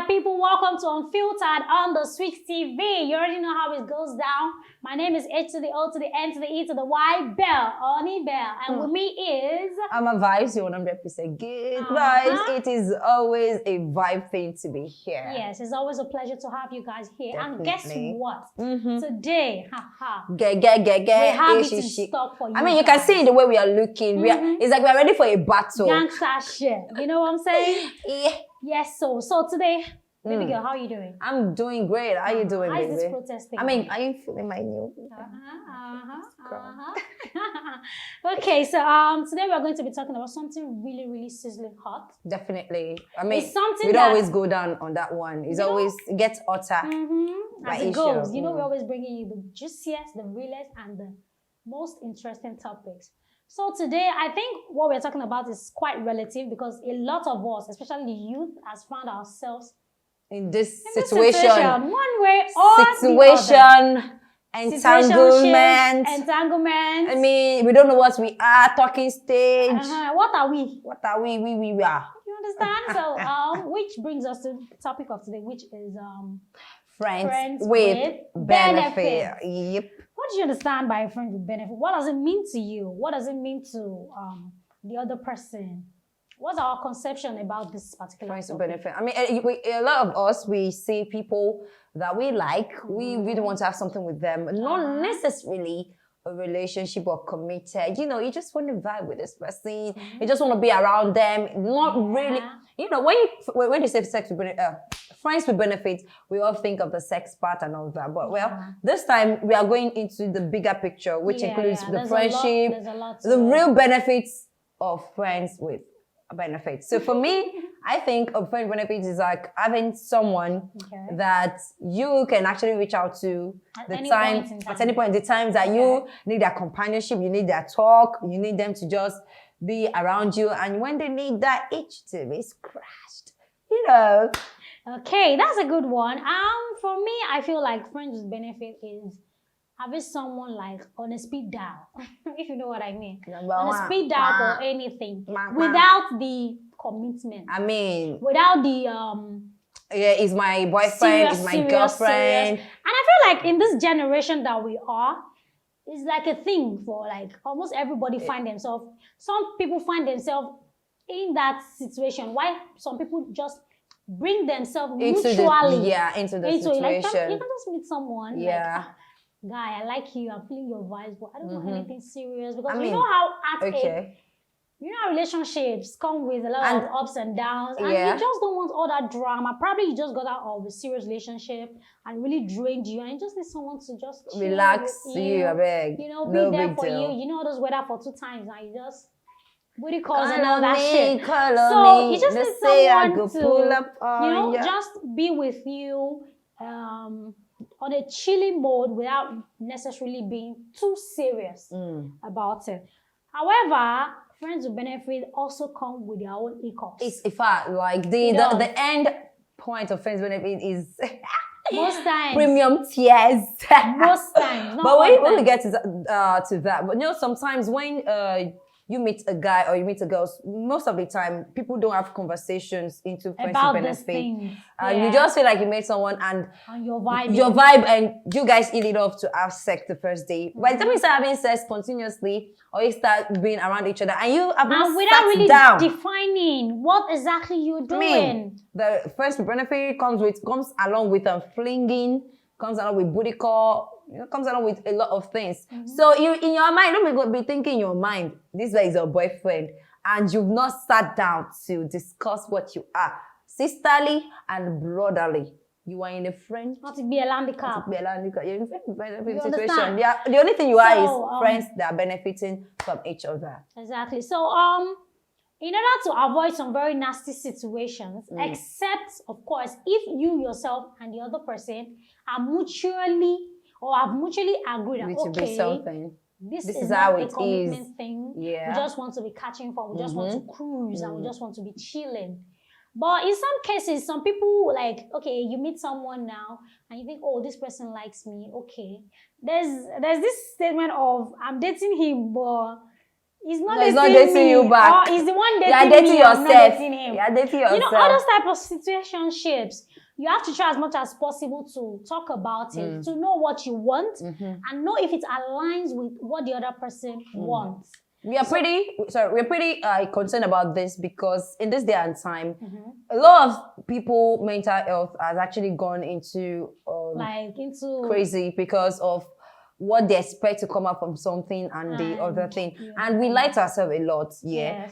people, welcome to Unfiltered on the Switch TV. You already know how it goes down. My name is H to the O to the N to the E to the Y, Bell, Oni Bell. And with me is... I'm a vibes, you 100% good vibes. It is always a vibe thing to be here. Yes, it's always a pleasure to have you guys here. Definitely. And guess what? Today, we have it in stock for you. I mean, you can see in the way we are looking. It's like we're ready for a battle. Gangsta shit. You know what I'm saying? Yeah. Yes, so today, baby girl, how are you doing? I'm doing great. How are you doing, How baby? is this protesting? I mean, are you feeling my new? Okay, so today we are going to be talking about something really, really sizzling hot. Definitely. I mean, it's something we don't always go down on that one. It's always, it gets hotter. As it goes. You know, we're always bringing you the juiciest, the realest, and the most interesting topics. So today, I think what we're talking about is quite relative because a lot of us, especially the youth, has found ourselves in this situation. One way or situation. the other. Entanglement. I mean, we don't know what we are, talking stage. What are we? What are we? We are. You understand? So, which brings us to the topic of today, which is friends with benefit. Yep. What do you understand by friends with benefit? What does it mean to you? What does it mean to the other person? What's our conception about this particular friends with topic? benefit? I mean, a lot of us, we see people that we like. We really want to have something with them. Not necessarily a relationship or committed. You know, you just want to vibe with this person. You just want to be around them. Not really. You know, when you say sex with benefit, friends with benefits, we all think of the sex part and all that. But well, this time we are going into the bigger picture, which includes the friendship, the real benefits of friends with benefits. So for me, I think of friend benefits is like having someone that you can actually reach out to at any point in the times that you need their companionship, you need their talk, you need them to just be around you, and when they need that itch to be scratched, you know. Okay, that's a good one. For me, I feel like friends with benefit is having someone like on a speed dial, if you know what I mean. On a speed dial for anything, without the commitment. I mean, without the yeah, is my boyfriend, is my girlfriend. And I feel like in this generation that we are, it's like a thing for like almost everybody find themselves. Some people find themselves in that situation. Why some people just bring themselves mutually into the situation. Like, you can just meet someone. Like, guy, I like you. I'm feeling your vibes, but I don't want anything serious because you know how you know how relationships come with a lot of ups and downs, and you just don't want all that drama. Probably you just got out of a serious relationship and really drained you, and you just need someone to just relax you, I beg. You know, be there for you. You know those weather for 2 times, and you just booty calls and all that shit. So you just need someone to, just be with you on a chilling mode without necessarily being too serious about it. However, friends with benefit also come with their own hiccups. It's in fact like the end point of friends with benefit is most times premium tiers. Most times, but when we get to that, but you know, sometimes when you meet a guy or you meet a girl, most of the time people don't have conversations into friends with benefit. You just feel like you met someone and your vibe, and you guys eat it off to have sex the first day. By the time you start having sex continuously, or you start being around each other, and you have not without really down, defining what exactly you're doing. I mean, the friends with benefit comes along with flinging, comes along with booty call. Comes along with a lot of things. So you, in your mind, don't be thinking in your mind, this guy is your boyfriend, and you've not sat down to discuss what you are. Sisterly and brotherly. You are in a friend. Not to be a handicap. You're in a situation. The only thing you are is friends that are benefiting from each other. Exactly. So in order to avoid some very nasty situations, except of course if you yourself and the other person are mutually agreed that this is how it is. Thing. Yeah. We just want to be catching fun. We just want to cruise and we just want to be chilling. But in some cases, some people like, okay, you meet someone now and you think, oh, this person likes me. Okay. There's this statement of I'm dating him, but he's not dating you back. Or he's the one dating me. You're dating yourself. I'm not dating him. You're dating yourself. You know, all those type of situationships. you have to try as much as possible to talk about it, to know what you want, and know if it aligns with what the other person wants. We're pretty concerned about this because in this day and time, a lot of people mental health has actually gone into crazy because of what they expect to come out from something and the other thing. And we lie to ourselves a lot,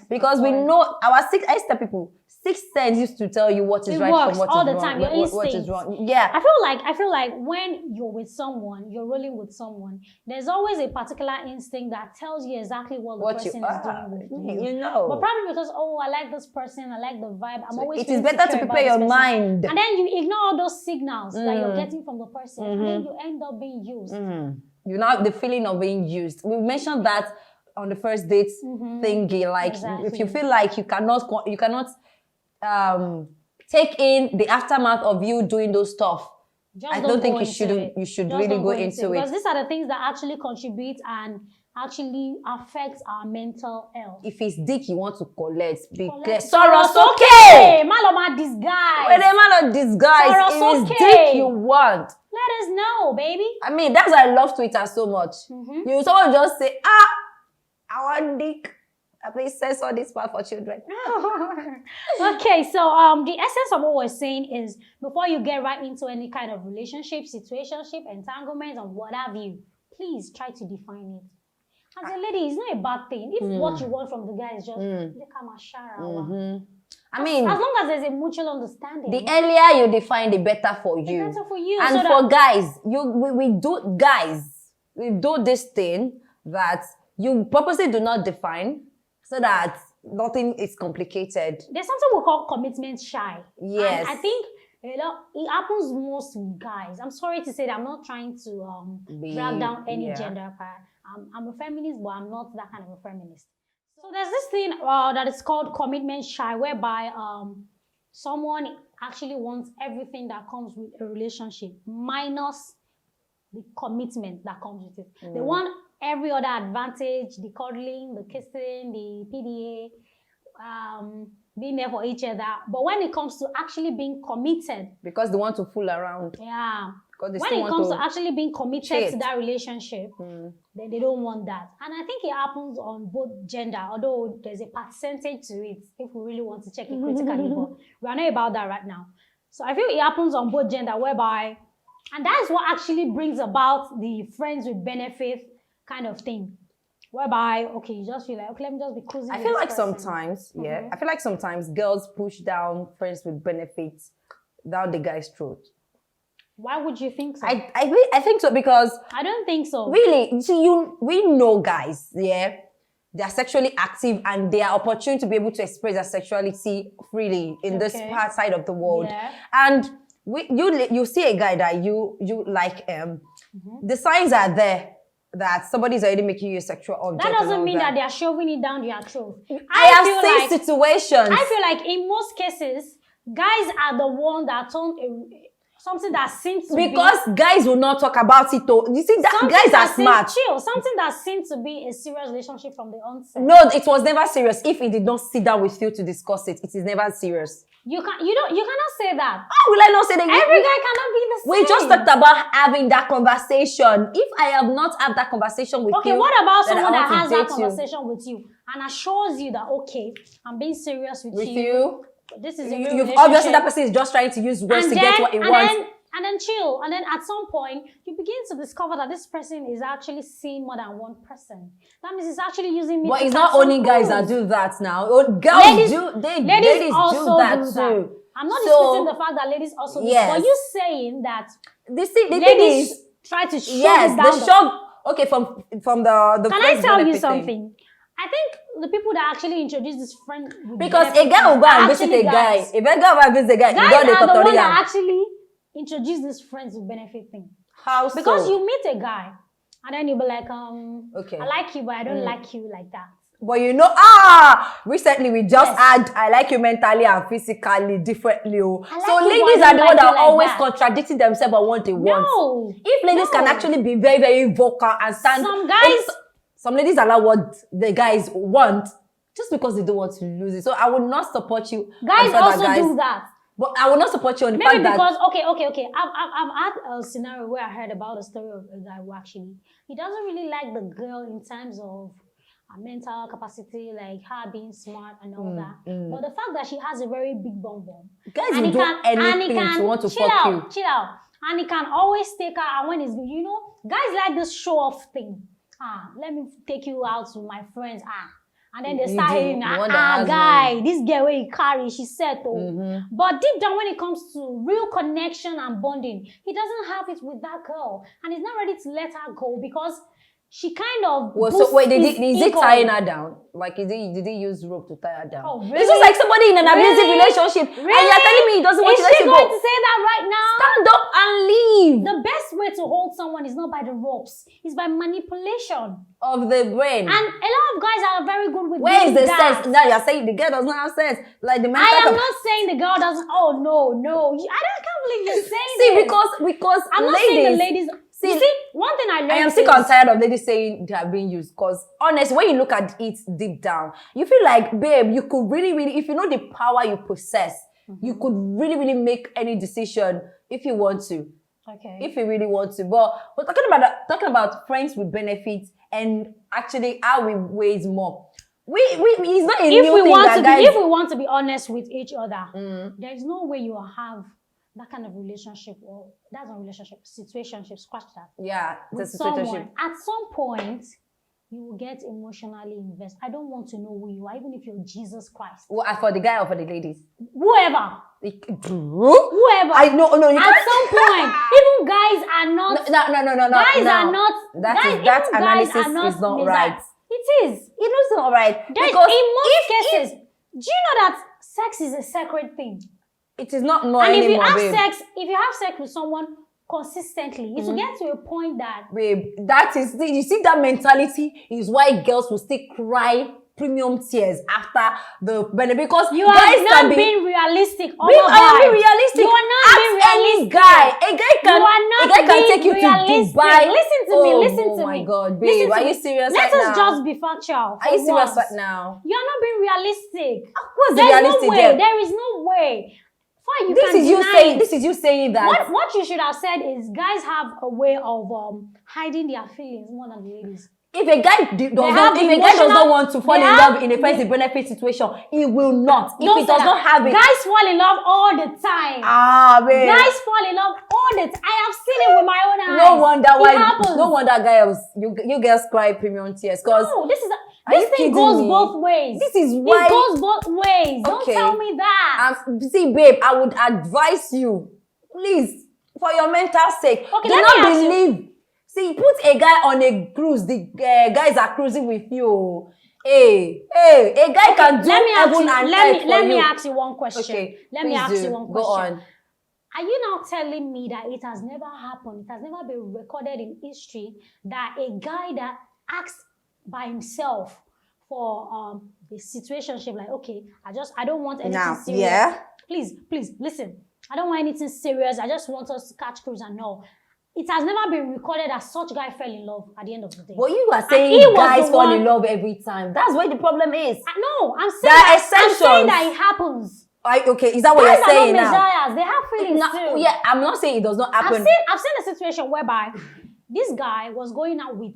because we know I tell people, sixth sense used to tell you what is right from what all is the wrong. time. Your What is instincts. wrong. Yeah. I feel like when you're with someone, you're rolling with someone, there's always a particular instinct that tells you exactly what the person is doing with you. You know. But probably because, I like this person, I like the vibe, I'm always it is better to prepare your mind. And then you ignore all those signals that you're getting from the person, and then you end up being used. You know, the feeling of being used. We mentioned that on the first date thingy. Like, if you feel like you cannot take in the aftermath of you doing those stuff, I don't think you should really go into it. Because these are the things that actually contribute and actually affect our mental health. If it's dick you want to collect, be clear. Soros, okay. Maloma disguise. When a man of disguise, if it's dick you want, let us know, baby. I mean, that's why I love Twitter so much. You someone just say, I want dick. Please censor this part for children. Okay, so the essence of what we're saying is before you get right into any kind of relationship, situationship, entanglement, or what have you, please try to define it. As a lady, it's not a bad thing. If what you want from the guy is just I mean, as long as there's a mutual understanding. The earlier you define, the better for you. The better for you. And so for guys, we do this thing that you purposely do not define so that nothing is complicated. There's something we call commitment shy. Yes. And I think it happens most with guys. I'm sorry to say that I'm not trying to drag down any gender. I'm a feminist, but I'm not that kind of a feminist. So there's this thing that is called commitment shy, whereby someone actually wants everything that comes with a relationship, minus the commitment that comes with it. They want every other advantage, the cuddling, the kissing, the PDA, being there for each other. But when it comes to actually being committed, because they want to fool around. Yeah. When it comes to actually being committed to that relationship, then they don't want that. And I think it happens on both gender, although there's a percentage to it if we really want to check it critically, but we are not about that right now. So I feel it happens on both gender, whereby, and that's what actually brings about the friends with benefit kind of thing. Whereby, okay, you just feel like, okay, let me just be cruising. I feel like sometimes, I feel like sometimes girls push down friends with benefits down the guy's throat. Why would you think so? I think so because I don't think so. Really, we know guys, they are sexually active and they are opportune to be able to express their sexuality freely in this part side of the world. Yeah. And you see a guy that you like, the signs are there that somebody's already making you a sexual object. That doesn't mean that they are shoving it down their throat. I have seen situations. I feel like in most cases, guys are the one that turn something that seems to because guys will not talk about it though. You see, that guys are smart. Something that seems to be a serious relationship from the onset. No, it was never serious. If he did not sit down with you to discuss it, it is never serious. You cannot say that. How will I not say that? Every guy cannot be the same. We just talked about having that conversation. If I have not had that conversation with you, okay, what about someone that has that conversation with you and assures you that I'm being serious with you. This is a real relationship. Obviously that person is just trying to use words to get what he wants. And then chill. And then at some point, you begin to discover that this person is actually seeing more than one person. That means it's actually using me. But it's not only guys that do that now. Girls do that too. I'm not disputing the fact that ladies also do. But you saying that ladies try to shove it down. Okay, from the Can I tell you something? I think the people that actually introduce this friend because a guy will go and visit a guy. If a guy will visit a guy, guys are the one that actually introduce this friends with benefit thing. How so? Because you meet a guy and then you'll be like, okay, I like you, but I don't like you like that. But recently we just had I like you mentally and physically differently. So ladies are the ones that are always contradicting themselves about what they want. No. If ladies can actually be very, very vocal and stand, some ladies allow what the guys want just because they don't want to lose it. So I would not support you. Guys also do that. But I will not support you on the Maybe fact that because okay. I've had a scenario where I heard about a story of a guy who actually he doesn't really like the girl in terms of her mental capacity, like her being smart and all that. But the fact that she has a very big bum bum, guys and will he do can and he anything can to want to chill fuck out, you. chill out, and he can always take her. And when it's good, you know, guys like this show off thing. Let me take you out with my friends. And then they start hating, guy, this girl where he carry, she said, But deep down, when it comes to real connection and bonding, he doesn't have it with that girl. And he's not ready to let her go because she kind of so wait, is he tying her down? Like, did he use rope to tie her down? Oh, really? This was like somebody in an abusive relationship. Really? And you're telling me he doesn't want to let you go. Is she going to say that right now? Stand up and leave. The best way to hold someone is not by the ropes. It's by manipulation. Of the brain. And a lot of guys are very good with where is the that. sense? Now you're saying the girl does not have sense. Like the man. I am not saying the girl doesn't. Oh no. I can't believe you're saying See, this. because I'm not ladies, saying the ladies. You see, one thing I learned. I am sick and tired of ladies saying they are being used. Because honestly, when you look at it deep down, you feel like, babe, you could really, if you know the power you possess, you could really make any decision if you want to. Okay. If you really want to. But we're talking about friends with benefits and actually how we ways more. It's not a new thing that guys. If we want to be honest with each other, there is no way you will have that kind of relationship, or that's not relationship, situationship, scratch that. Yeah, with someone. At some point, you will get emotionally invested. I don't want to know who you are, even if you're Jesus Christ. Well, for the guy or for the ladies? Whoever. Whoever. I know, no, you at some point, even guys are not. No. Guys are not. That analysis is not right. It is. It is not right. Because in most cases, do you know that sex is a sacred thing? It is not more and anymore, if you have sex with someone consistently, it will get to a point that... Babe, that is... You see, that mentality is why girls will still cry premium tears after the benefit. Because you are not being realistic. I am being realistic. You are not being realistic. A guy can take you to Dubai. Listen to me. Listen to me. Oh my God, babe, are you serious right now? Let us just be factual. Are you serious right now? You are not being realistic. What's the realistic there? There is no way. This is you saying that. What you should have said is guys have a way of hiding their feelings more than the ladies. If a guy does not want to fall in love in a friends with benefit situation, he will not. If he does not have it. Guys fall in love all the time. Babe. Guys fall in love all the time. I have seen it with my own eyes. No wonder girls, you girls cry premium tears. No, this thing goes both ways. This is why it goes both ways. Don't tell me that. See, babe, I would advise you, please, for your mental sake, do not believe. See, put a guy on a cruise. The guys are cruising with you. Hey, a guy can do heaven and earth for you. Let me ask you one question. Okay, let me ask you one question. Go on. Are you now telling me that it has never happened, it has never been recorded in history that a guy that acts by himself for a situationship, like, okay, I don't want anything serious. Yeah. Please, listen. I don't want anything serious. I just want us to catch cruise and know. It has never been recorded that such guy fell in love at the end of the day. Well, you are saying guys fall in love every time. That's where the problem is. No, I'm saying that it happens. Okay, is that what you're saying now? Messiahs. They have feelings too. Yeah, I'm not saying it does not happen. I've seen a situation whereby this guy was going out with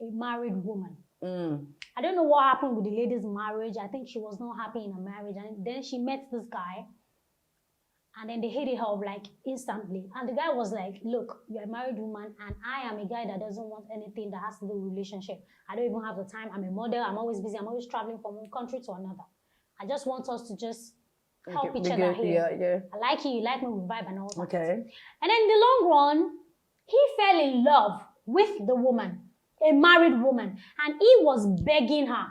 a married woman. I don't know what happened with the lady's marriage. I think she was not happy in her marriage. And then she met this guy. And then they hated her like instantly. And the guy was like, look, you're a married woman and I am a guy that doesn't want anything that has to do with relationship. I don't even have the time. I'm a model. I'm always busy. I'm always traveling from one country to another. I just want us to just help each other here. Yeah. I like you like me, we vibe and all that. Okay. And then in the long run, he fell in love with the woman, a married woman. And he was begging her.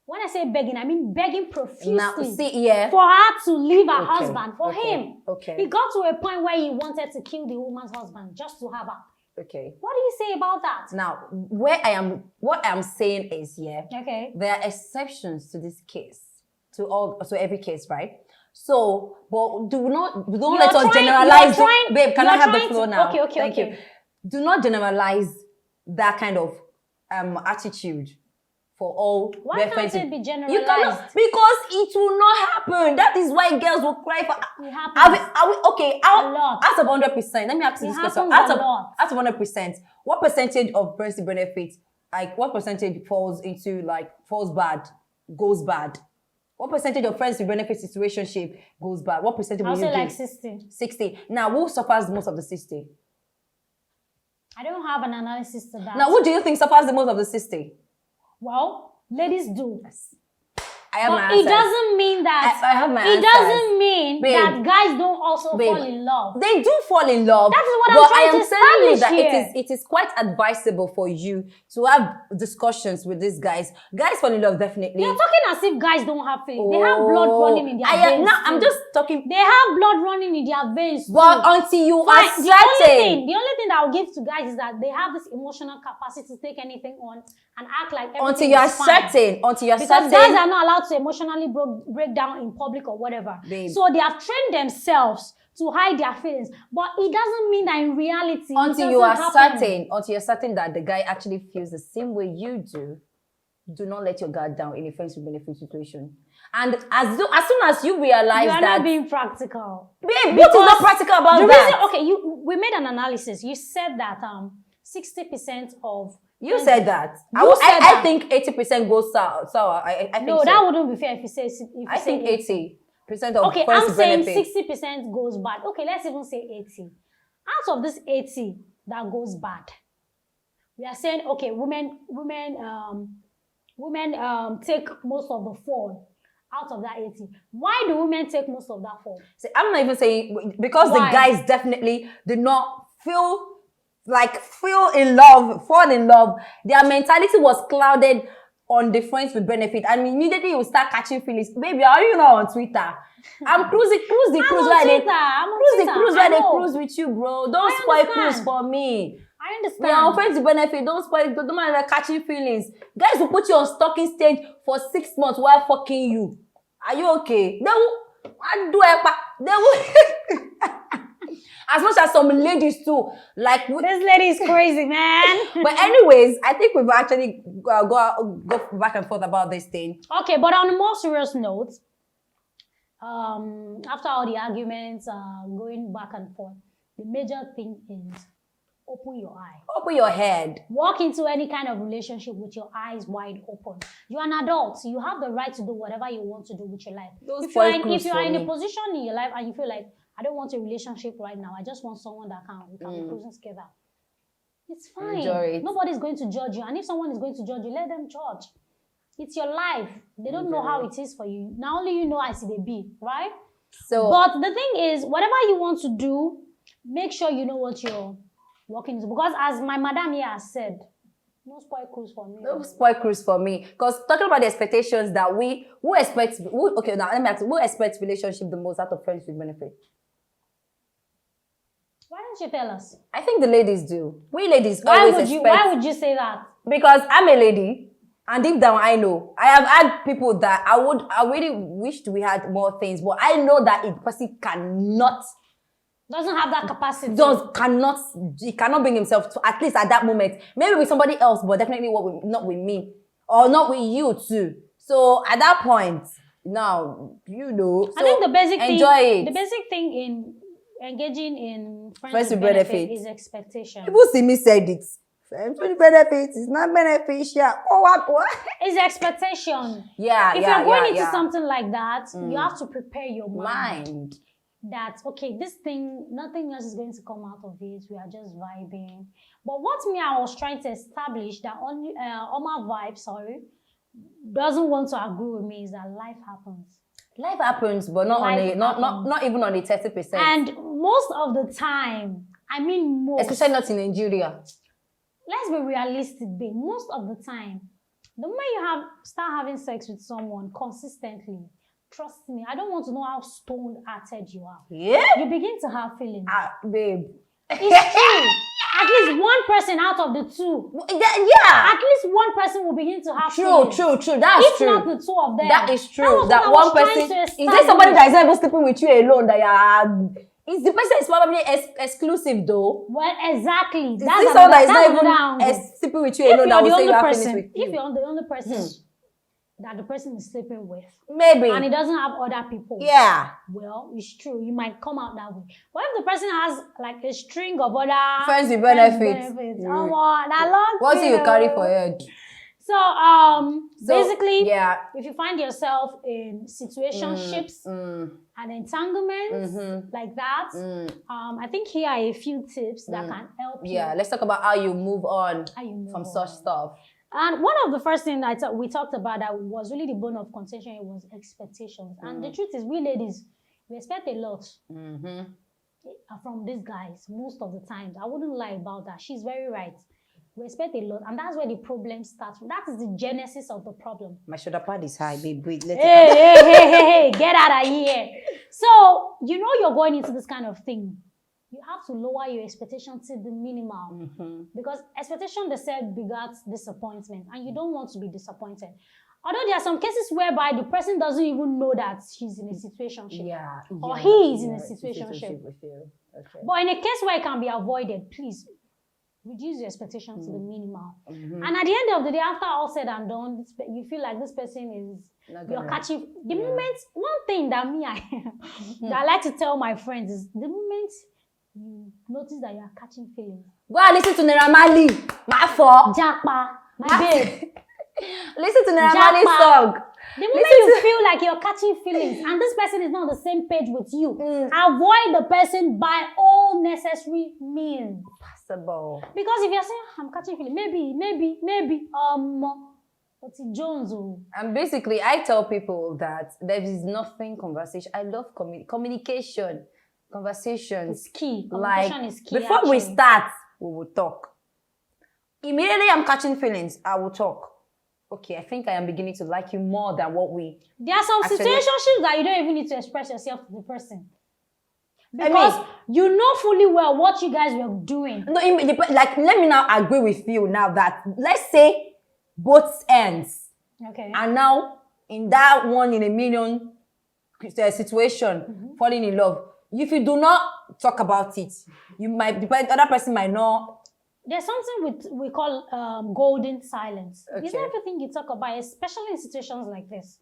When I say begging, I mean begging profusely for her to leave her husband for him. Okay. He got to a point where he wanted to kill the woman's husband just to have her. Okay. What do you say about that? Now, what I'm saying is, okay, there are exceptions to this case, to every case, right? So, but don't let us generalize. Babe, can I have the floor now? Okay. Thank you. Do not generalize that kind of attitude for all. Why their can't friends. it be You generalized? cannot, because it will not happen. That is why girls will cry for. It happens. Are we okay? A lot. Out of 100%, let me ask you It this question. happens a lot. Out of 100%, what percentage of friends with benefits, like what percentage falls bad, goes bad? What percentage of friends with benefits situationship goes bad? What percentage I'll will you say like give? 60. 60. Now, who suffers the most of the 60? I don't have an analysis to that. Now, who do you think suffers the most of the 60? Well, ladies do. I have my But answers. it doesn't mean that. I have my It answers. doesn't mean Babe. that guys don't also Babe. fall in love. They do fall in love. That is what but I'm trying I am to telling you that establish here. it is quite advisable for you to have discussions with these guys. Guys fall in love definitely. You're talking as if guys don't have feelings. They have blood running in their veins. Now I'm too. just talking. They have blood running in their veins. But too. until you Fine. are certain, The only thing that I'll give to guys is that they have this emotional capacity to take anything on and act like everything until you are is fine. certain, Because guys are not allowed to emotionally break down in public or whatever. Babe. So they have trained themselves to hide their feelings. But it doesn't mean that in reality, until you are certain that the guy actually feels the same way you do not let your guard down in a friends with benefit situation. And as soon as you realize you are that, not being practical. babe, what is not practical about the that? reason, okay, we made an analysis. You said that 60% of You said that. I think 80% goes sour. I think no, so. that wouldn't be fair if you say I think 80% of okay, friends I'm with saying benefit. 60% goes bad. Okay, let's even say 80. Out of this 80 that goes bad, we are saying okay, women take most of the fall out of that 80. Why do women take most of that fall? See, I'm not even saying because Why? the guys definitely did not fall in love. Their mentality was clouded on the friends with benefit, and immediately you start catching feelings. Baby, are you not on Twitter? I'm cruise the cruise where they cruise with you, bro. Don't spoil cruise for me. I understand. We are on friends with benefit. Don't spoil. Don't mind like catching feelings. Guys will put you on stalking stage for 6 months while fucking you. Are you okay? They will. As much as some ladies too, like this lady is crazy, man. But anyways, I think we've actually go back and forth about this thing. Okay, but on a more serious note, after all the arguments going back and forth, the major thing is open your eye. Open your head. Walk into any kind of relationship with your eyes wide open. You're an adult. You have the right to do whatever you want to do with your life. If you are in a position in your life and you feel like, I don't want a relationship right now, I just want someone that we can be cruising together. It's fine. Enjoy it. Nobody's going to judge you. And if someone is going to judge you, let them judge. It's your life. They don't know how it is for you. Now only you know as they be, right? So, but the thing is, whatever you want to do, make sure you know what you're walking into. Because as my madam here has said, no spoil cruise for me. No spoil cruise for me. Because talking about the expectations that who expects relationship the most out of friends with benefit? Why don't you tell us? I think the ladies do. We ladies always expect. Why would you say that? Because I'm a lady, and deep down I know. I have had people that I really wished we had more things, but I know that a person doesn't have that capacity. He cannot bring himself to, at least at that moment. Maybe with somebody else, but definitely not with me. Or not with you too. So at that point, now, so I think the basic thing in engaging in friends with benefit is expectation. People see me said it. Friends with benefit is not beneficial. Oh, what? It's expectation. Yeah, if you're going into something like that, you have to prepare your mind. That, okay, this thing, nothing else is going to come out of it. We are just vibing. But what I was trying to establish that only Oma Vibe, doesn't want to agree with me is that life happens. Life happens, but not even on the 30%. And most of the time, I mean most. Especially not in Nigeria. Let's be realistic, babe. Most of the time, the moment you start having sex with someone consistently, trust me, I don't want to know how stone-hearted you are. Yeah. You begin to have feelings. Babe. It's true. At least one person out of the two. Yeah. At least one person will begin to have feelings. True. That's if true. If not the two of them. That is true. That one person. Is there somebody that is not even sleeping with you alone that you are Is the person is probably exclusive though? Well, exactly. Is this someone that is not even sleeping with you If alone you're that will the say you only have feelings person, with you? if you're the only person that the person is sleeping with, Maybe. and he doesn't have other people, Yeah. well, it's true. You might come out that way. But if the person has like a string of other Friends with benefits. that long. What do you carry for head? So, basically, yeah. if you find yourself in situationships and entanglements like that, I think here are a few tips that can help you. Yeah, let's talk about how you move on from such stuff. And one of the first things we talked about that was really the bone of contention, it was expectations. And the truth is, we ladies, we expect a lot from these guys most of the times. I wouldn't lie about that. She's very right. We expect a lot, and that's where the problem starts from. That is the genesis of the problem. My shoulder pad is high, babe. Hey, get out of here. So, you're going into this kind of thing. You have to lower your expectations to the minimal. Because expectation, they said, begats disappointment, and you don't want to be disappointed. Although there are some cases whereby the person doesn't even know that she's in a situationship. Yeah. Or he is in a situationship. With you. Okay. But in a case where it can be avoided, please reduce your expectations to the minimal. And at the end of the day, after all said and done, you feel like this person is, you're catching. The moment, one thing that that I like to tell my friends is, the moment you notice that you're catching feelings. Go and listen to Naira Marley. My fault. Japa, my babe. Listen to Naira Marley's song. The moment you feel like you're catching feelings and this person is not on the same page with you, avoid the person by all necessary means. Possible. Because if you're saying, I'm catching feelings, maybe, what's it, Jones? And basically, I tell people that there is nothing conversation. I love communication. Conversations. It's key. Communication is key. Before we start, we will talk. Immediately I'm catching feelings, I will talk. Okay, I think I am beginning to like you more than what we... There are some situationships that you don't even need to express yourself to the person. Because you know fully well what you guys were doing. No, like, let me now agree with you now that, let's say, both ends. Okay. And now, in that 1 in a million situation, falling in love, if you do not talk about it, the other person might not. There's something we call golden silence. Okay. It's not everything you talk about, especially in situations like this.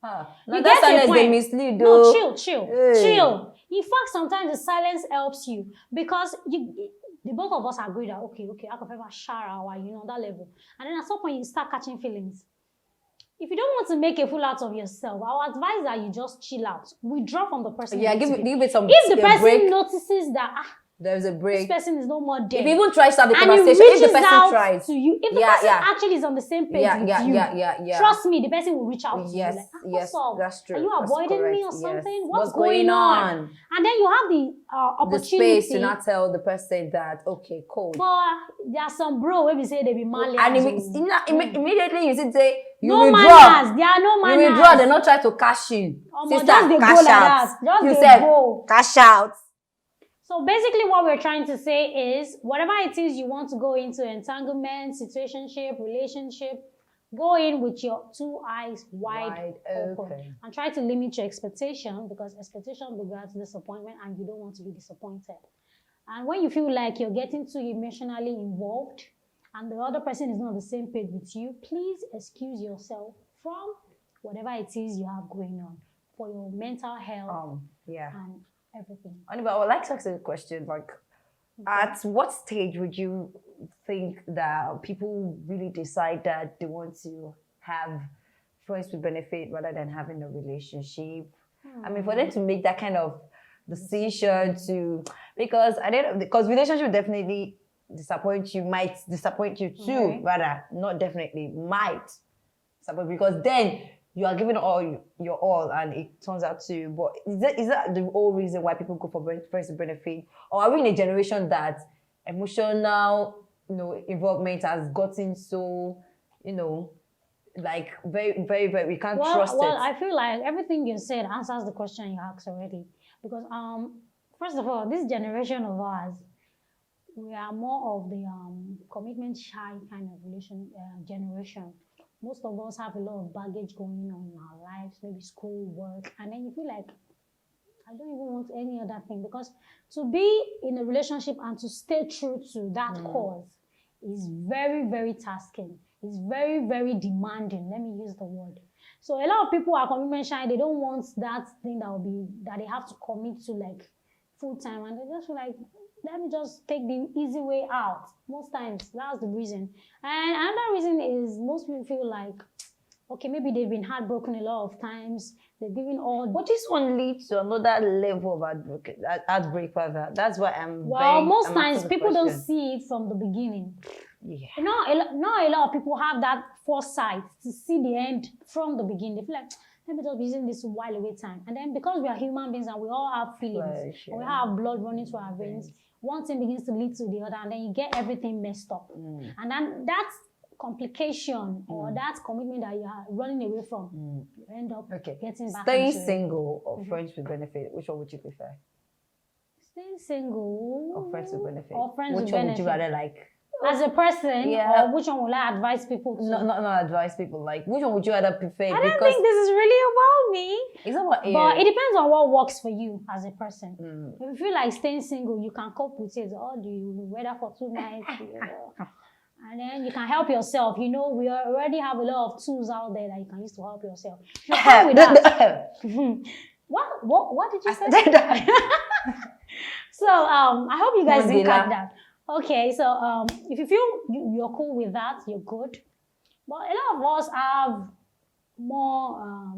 No, that silence they mislead. No, chill. In fact, sometimes the silence helps you because the both of us agree that okay, I can never share our, that level. And then at some point you start catching feelings. If you don't want to make a fool out of yourself, I would advise that you just chill out. Withdraw from the person. Yeah, give it some. If the person notices that there's a break, this person is no more there. If you even try to have the conversation, if the person tries to you, if the person actually is on the same page with you, trust me, the person will reach out to you. Like, what's up? That's true. Are you avoiding me or something? What's going on? And then you have the opportunity. The space to not tell the person that, okay, cool. But there are some bro where we say they be malians. And immediately you say, you no withdraw. Manners. There are no manners. You withdraw, they not try to cash in. Sister, cash out. You said, cash out. So basically what we're trying to say is, whatever it is you want to go into, entanglement, situationship, relationship, go in with your 2 eyes wide open. And try to limit your expectation, because expectation begets disappointment and you don't want to be disappointed. And when you feel like you're getting too emotionally involved and the other person is not on the same page with you, please excuse yourself from whatever it is you have going on for your mental health and everything. Anyway, I would like to ask a question. Like, at what stage would you think that people really decide that they want to have friends with benefit rather than having a relationship? I mean, for them to make that kind of decision because relationship definitely disappoint you, might disappoint you too, rather, not definitely, might disappoint, because then you are giving your all and it turns out to, but is that the whole reason why people go for friends with benefit? Or are we in a generation that emotional, involvement has gotten so, like very, very, very, we can't trust it? Well, I feel like everything you said answers the question you asked already. Because, first of all, this generation of ours, we are more of the commitment shy kind of generation. Most of us have a lot of baggage going on in our lives, maybe school, work, and then you feel like, I don't even want any other thing, because to be in a relationship and to stay true to that cause is very, very tasking. It's very, very demanding. Let me use the word. So a lot of people are commitment shy. They don't want that thing that they have to commit to like full time, and they just feel like, let me just take the easy way out. Most times, that's the reason. And another reason is most people feel like, okay, maybe they've been heartbroken a lot of times. They're giving all. But this one leads to another level of heartbreak rather. That's why Most I'm times asking the people don't question. see it from the beginning. Yeah. Not a lot of people have that foresight to see the end from the beginning. They feel like, let me just be using this while away time. And then because we are human beings and we all have feelings, and we have blood running through our veins, one thing begins to lead to the other, and then you get everything messed up. And then that's complication or that commitment that you are running away from, you end up getting back Staying into single or friends with benefit, which one would you prefer? Staying single Or friends with benefit? or friends Which with one benefit. would you rather like? As a person, Yeah. or which one will I advise people to? Not advise people. Like, which one would you rather prefer? I don't think this is really about me. It's about you. But it depends on what works for you as a person. If you feel like staying single, you can cope with it. Oh, do you weather for 2 nights? And then you can help yourself. You know, we already have a lot of tools out there that you can use to help yourself. If you're fine with that. What did you say? So I hope you guys didn't catch that. Okay, so if you feel you're cool with that, you're good. But a lot of us have more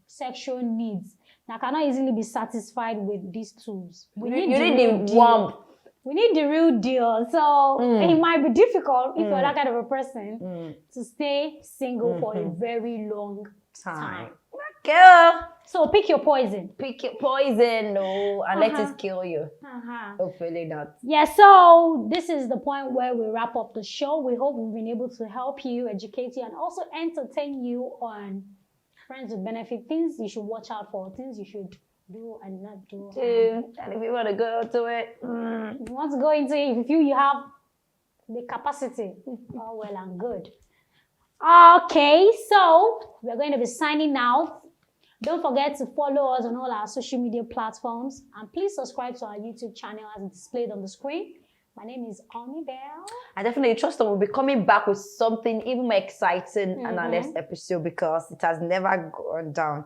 sexual needs that cannot easily be satisfied with these tools. We need the warmth. We need the real deal. So it might be difficult if you're that kind of a person to stay single for a very long time. Girl. So pick your poison. Pick your poison, no, and let it kill you. Hopefully not. Yeah, so this is the point where we wrap up the show. We hope we've been able to help you, educate you, and also entertain you on friends with benefit, things you should watch out for, things you should do and not do. And if you want to go to it, if you want to go into it, if you feel you have the capacity, oh, well and good. Okay, so we're going to be signing out. Don't forget to follow us on all our social media platforms, and please subscribe to our YouTube channel as displayed on the screen. My name is Oni Bell. I definitely trust that we'll be coming back with something even more exciting in our next episode, because it has never gone down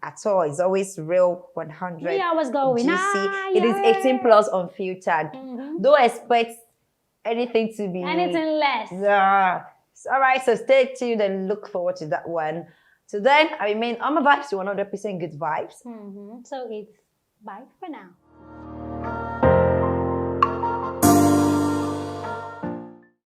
at all. It's always real 100. 3 hours going. It is 18 plus unfiltered. Don't expect anything to be anything less. Yeah. All right, so stay tuned and look forward to that one. So then, I remain on my vibes to 100% good vibes. So it's bye for now.